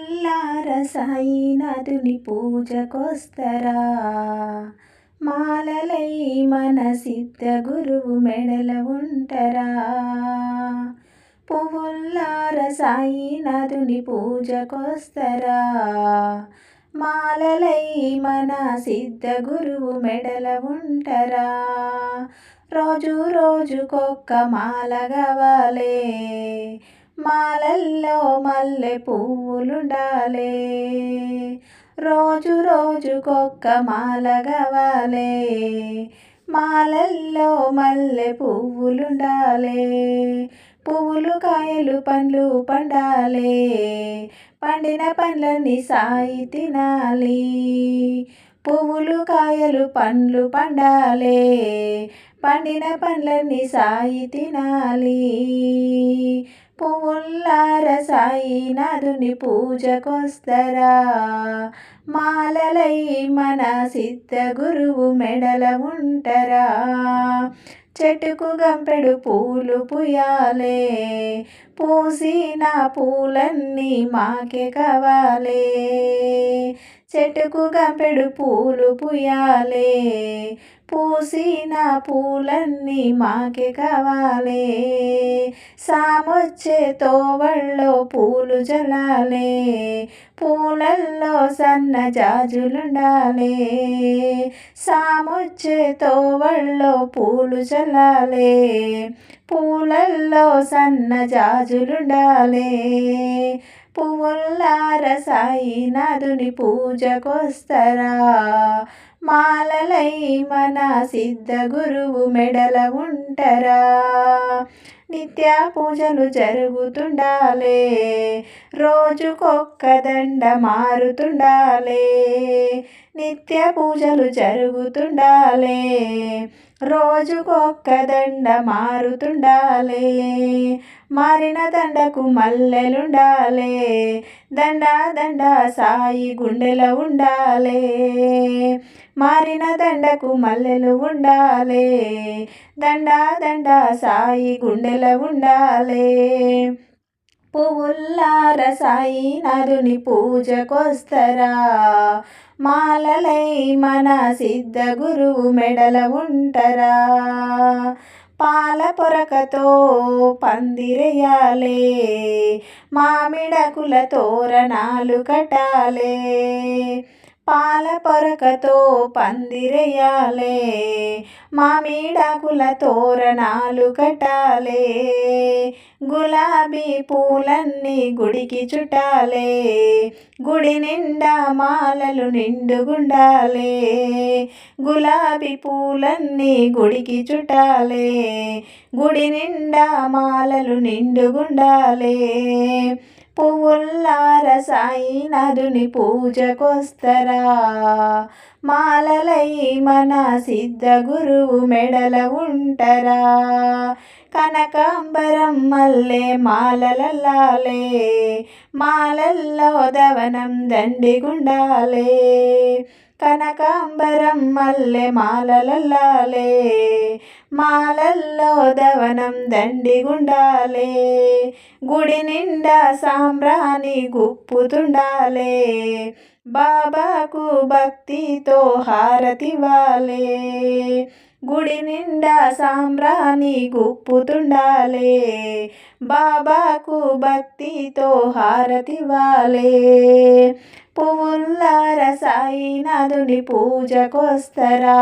పువ్వుల్లార సాయినాథుని పూజకొస్తరా మాలలై మన సిద్ధ గురువు మెడల ఉంటరా. పువ్వుల్లార సాయినాథుని పూజకొస్తరా మాలలై మన సిద్ధ గురువు మెడల ఉంటరా. రోజు రోజుకొక్క మాల గవాలే, మాలల్లో మల్లె పువ్వులుండాలే. రోజు రోజుకొక్క మాల గవాలే, మాలల్లో మల్లె పువ్వులుండాలే. పువ్వులు కాయలు పండ్లు పండాలే, పండిన పండ్లని సాయి తినాలి. పువ్వులు కాయలు పండ్లు పండాలే, పండిన పండ్లని సాయి తినాలి. పువ్వుల్లార సాయినాథుని పూజకొస్తరా మాలలై మన సిద్ధ గురువు మెడల ఉంటరా. చెట్టుకు గంపెడు పూలు పుయ్యాలే, పూసిన పూలన్నీ మాకే కావాలే. చెట్టుకు గంపెడు పూలు పుయ్యాలే, పూసిన పూలన్నీ మాకే కావాలే. సామొచ్చే తోవళ్ళో పూలు జలాలే, పూలల్లో సన్న జాజులుండాలే. సామొచ్చే తోవళ్ళో పూలు జలాలే, పూలల్లో సన్న జాజులుండాలే. పువ్వుల్లార సాయినాథుని పూజకొస్తరా మాలలై మన సిద్ధ గురువు మెడల ఉంటరా. నిత్య పూజలు జరుగుతుండాలే, రోజుకొక్క దండ మారుతుండాలే. నిత్య పూజలు జరుగుతుండాలే, రోజుకొక్క దండ మారుతుండాలే. మారిన దండకు మల్లెలుండాలే, దండ దండ సాయి గుండెల ఉండాలే. మారిన దండకు మల్లెలు ఉండాలే, దండ దండ సాయి గుండెల ఉండాలే. పువ్వుల్లార సాయినాథుని పూజకొస్తరా మాలలై మన సిద్ధ గురువు మెడల ఉంటరా. పాల పొరకతో పందిరేయాలే, మామిడాకుల తోరణాలు కట్టాలే. పాల పొరకతో పందిరేయాలే, మామిడాకుల తోరణాలు కట్టాలే. గులాబీ పూలన్నీ గుడికి చుట్టాలే, గుడి నిండా మాలలు నిండుగుండాలే. గులాబీ పూలన్నీ గుడికి చుట్టాలే, గుడి నిండా మాలలు నిండుగుండాలే. పువ్వుల్లార సాయినాథుని పూజకొస్తరా మాలలై మన సిద్ధ గురువు మెడల ఉంటరా. కనకాంబరం మల్లె మాలలల్లాలే, మాలల్లో దవనం దండిగుండాలే. కనకాంబరం మల్లె మాలలల్లాలే, మాలల్లో దవనం దండిగుండాలే. గుడి నిండా సాంబ్రాణి గుప్పుతుండాలే, బాబాకు భక్తితో హారతివ్వాలే. గుడి నిండా సాంబ్రాణి గుప్పుతుండాలే, బాబాకు భక్తితో హారతివ్వాలే. పువ్వుల్లార సాయినాథుని పూజకొస్తరా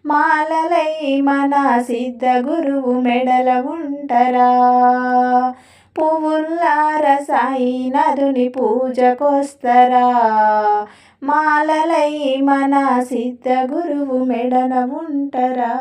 మాలలై మన సిద్ధ గురువు మెడల ఉంటరా. పువ్వుల్లార సాయినాథుని పూజకొస్తరా మాలలై మన సిద్ధ గురువు మెడల ఉంటరా.